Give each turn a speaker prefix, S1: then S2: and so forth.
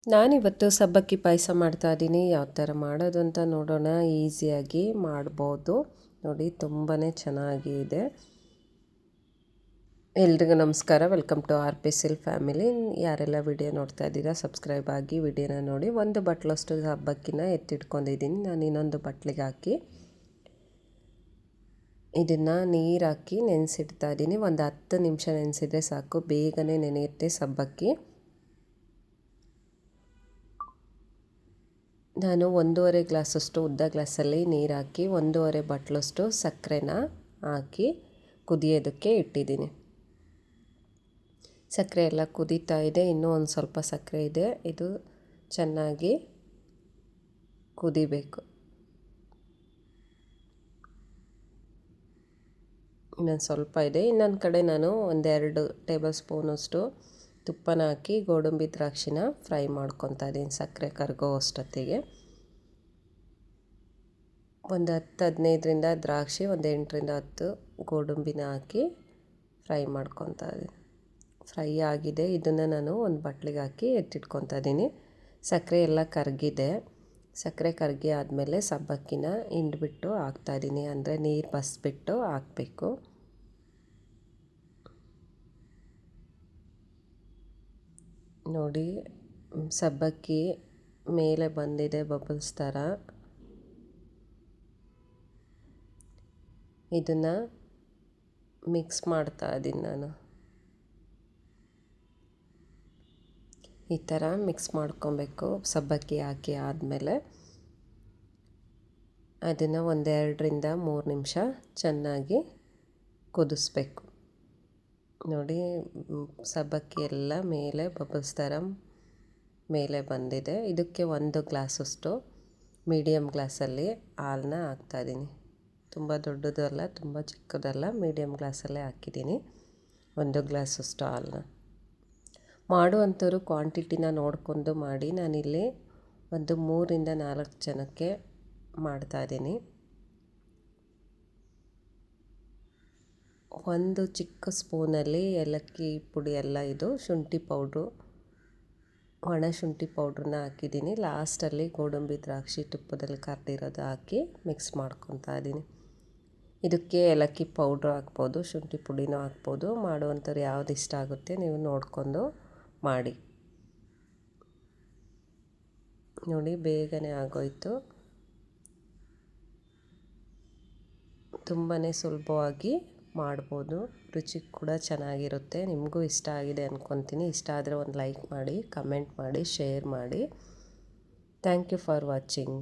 S1: ನಾನಿವತ್ತು ಸಬ್ಬಕ್ಕಿ ಪಾಯಸ ಮಾಡ್ತಾಯಿದ್ದೀನಿ. ಯಾವ ಥರ ಮಾಡೋದು ಅಂತ ನೋಡೋಣ. ಈಸಿಯಾಗಿ ಮಾಡ್ಬೋದು ನೋಡಿ, ತುಂಬಾ ಚೆನ್ನಾಗಿದೆ. ಎಲ್ರಿಗೂ ನಮಸ್ಕಾರ, ವೆಲ್ಕಮ್ ಟು RPSL ಫ್ಯಾಮಿಲಿ. ಯಾರೆಲ್ಲ ವಿಡಿಯೋ ನೋಡ್ತಾ ಇದ್ದೀರಾ ಸಬ್ಸ್ಕ್ರೈಬ್ ಆಗಿ ವಿಡಿಯೋನ ನೋಡಿ. ಒಂದು ಬಟ್ಲಷ್ಟು ಸಬ್ಬಕ್ಕಿನ ಎತ್ತಿಟ್ಕೊಂಡಿದ್ದೀನಿ. ನಾನು ಇನ್ನೊಂದು ಬಟ್ಲಿಗೆ ಹಾಕಿ ಇದನ್ನು ನೀರು ಹಾಕಿ ನೆನೆಸಿಡ್ತಾ ಇದ್ದೀನಿ. ಒಂದು 10 ನಿಮಿಷ ನೆನೆಸಿದ್ರೆ ಸಾಕು, ಬೇಗನೆ ನೆನೆಯುತ್ತೆ ಸಬ್ಬಕ್ಕಿ. ನಾನು 1.5 ಗ್ಲಾಸಷ್ಟು ಉದ್ದ ಗ್ಲಾಸಲ್ಲಿ ನೀರು ಹಾಕಿ 1.5 ಬಟ್ಲಷ್ಟು ಸಕ್ಕರೆನ ಹಾಕಿ ಕುದಿಯೋದಕ್ಕೆ ಇಟ್ಟಿದ್ದೀನಿ. ಸಕ್ಕರೆ ಎಲ್ಲ ಕುದೀತಾ ಇದೆ. ಇನ್ನೂ ಒಂದು ಸ್ವಲ್ಪ ಸಕ್ಕರೆ ಇದೆ. ಇದು ಚೆನ್ನಾಗಿ ಕುದಿಬೇಕು. ಇನ್ನೊಂದು ಸ್ವಲ್ಪ ಇದೆ. ಇನ್ನೊಂದು ಕಡೆ ನಾನು 1-2 ಟೇಬಲ್ ಸ್ಪೂನಷ್ಟು ತುಪ್ಪನ ಹಾಕಿ ಗೋಡಂಬಿ ದ್ರಾಕ್ಷಿನ ಫ್ರೈ ಮಾಡ್ಕೊತಾ ಇದ್ದೀನಿ. ಸಕ್ಕರೆ ಕರಗೋ ಅಷ್ಟೊತ್ತಿಗೆ ಒಂದು 10-15ರಿಂದ ದ್ರಾಕ್ಷಿ, ಒಂದು 8ರಿಂದ 10 ಗೋಡಂಬಿನ ಹಾಕಿ ಫ್ರೈ ಮಾಡ್ಕೊತಾ ಇದ್ದೀನಿ. ಫ್ರೈ ಆಗಿದೆ. ಇದನ್ನು ನಾನು ಒಂದು ಬಟ್ಲಿಗೆ ಹಾಕಿ ಎತ್ತಿಟ್ಕೊತಾ ಇದ್ದೀನಿ. ಸಕ್ಕರೆ ಎಲ್ಲ ಕರಗಿದೆ. ಸಕ್ಕರೆ ಕರಗಿ ಆದಮೇಲೆ ಸಬ್ಬಕ್ಕಿನ ಹಿಂಡ್ಬಿಟ್ಟು ಹಾಕ್ತಾಯಿದ್ದೀನಿ. ಅಂದರೆ ನೀರು ಬಸಿಬಿಟ್ಟು ಹಾಕಬೇಕು. ನೋಡಿ, ಸಬ್ಬಕ್ಕಿ ಮೇಲೆ ಬಂದಿದೆ ಬಬಲ್ಸ್ ಥರ. ಇದನ್ನು ಮಿಕ್ಸ್ ಮಾಡ್ತಾ ಇದ್ದೀನಿ ನಾನು. ಈ ಥರ ಮಿಕ್ಸ್ ಮಾಡ್ಕೊಬೇಕು. ಸಬ್ಬಕ್ಕಿ ಹಾಕಿ ಆದಮೇಲೆ ಅದನ್ನು 1-2ರಿಂದ 3 ನಿಮಿಷ ಚೆನ್ನಾಗಿ ಕುದಿಸ್ಬೇಕು. ನೋಡಿ, ಸಬ್ಬಕ್ಕಿ ಎಲ್ಲ ಮೇಲೆ ಬಬಲ್ಸ್ ಥರ ಮೇಲೆ ಬಂದಿದೆ. ಇದಕ್ಕೆ 1 ಗ್ಲಾಸಷ್ಟು ಮೀಡಿಯಮ್ ಗ್ಲಾಸಲ್ಲಿ ಹಾಲನ್ನ ಹಾಕ್ತಾಯಿದ್ದೀನಿ. ತುಂಬ ದೊಡ್ಡದಲ್ಲ, ತುಂಬ ಚಿಕ್ಕದಲ್ಲ, ಮೀಡಿಯಮ್ ಗ್ಲಾಸಲ್ಲೇ ಹಾಕಿದ್ದೀನಿ 1 ಗ್ಲಾಸಷ್ಟು ಹಾಲನ್ನ. ಮಾಡುವಂಥವ್ರು ಕ್ವಾಂಟಿಟಿನ ನೋಡಿಕೊಂಡು ಮಾಡಿ. ನಾನಿಲ್ಲಿ ಒಂದು 3ರಿಂದ 4 ಜನಕ್ಕೆ ಮಾಡ್ತಾಯಿದ್ದೀನಿ. ಒಂದು ಚಿಕ್ಕ ಸ್ಪೂನಲ್ಲಿ ಏಲಕ್ಕಿ ಪುಡಿ ಎಲ್ಲ, ಇದು ಶುಂಠಿ ಪೌಡ್ರು, ಒಣ ಶುಂಠಿ ಪೌಡ್ರನ್ನ ಹಾಕಿದ್ದೀನಿ. ಲಾಸ್ಟಲ್ಲಿ ಗೋಡಂಬಿ ದ್ರಾಕ್ಷಿ ತುಪ್ಪದಲ್ಲಿ ಕರ್ದಿರೋದು ಹಾಕಿ ಮಿಕ್ಸ್ ಮಾಡ್ಕೊತಾ ಇದ್ದೀನಿ. ಇದಕ್ಕೆ ಏಲಕ್ಕಿ ಪೌಡ್ರು ಹಾಕ್ಬೋದು, ಶುಂಠಿ ಪುಡಿನೂ ಹಾಕ್ಬೋದು. ಮಾಡುವಂಥವ್ರು ಯಾವ್ದು ಇಷ್ಟ ಆಗುತ್ತೆ ನೀವು ನೋಡಿಕೊಂಡು ಮಾಡಿ. ನೋಡಿ, ಬೇಗನೆ ಆಗೋಯ್ತು. ತುಂಬಾ ಸುಲಭವಾಗಿ ಮಾಡ್ಬೋದು. ರುಚಿ ಕೂಡ ಚೆನ್ನಾಗಿರುತ್ತೆ. ನಿಮಗೂ ಇಷ್ಟ ಆಗಿದೆ ಅಂದ್ಕೊತೀನಿ. ಇಷ್ಟ ಆದರೆ ಒಂದು ಲೈಕ್ ಮಾಡಿ, ಕಮೆಂಟ್ ಮಾಡಿ, ಶೇರ್ ಮಾಡಿ. Thank you for watching.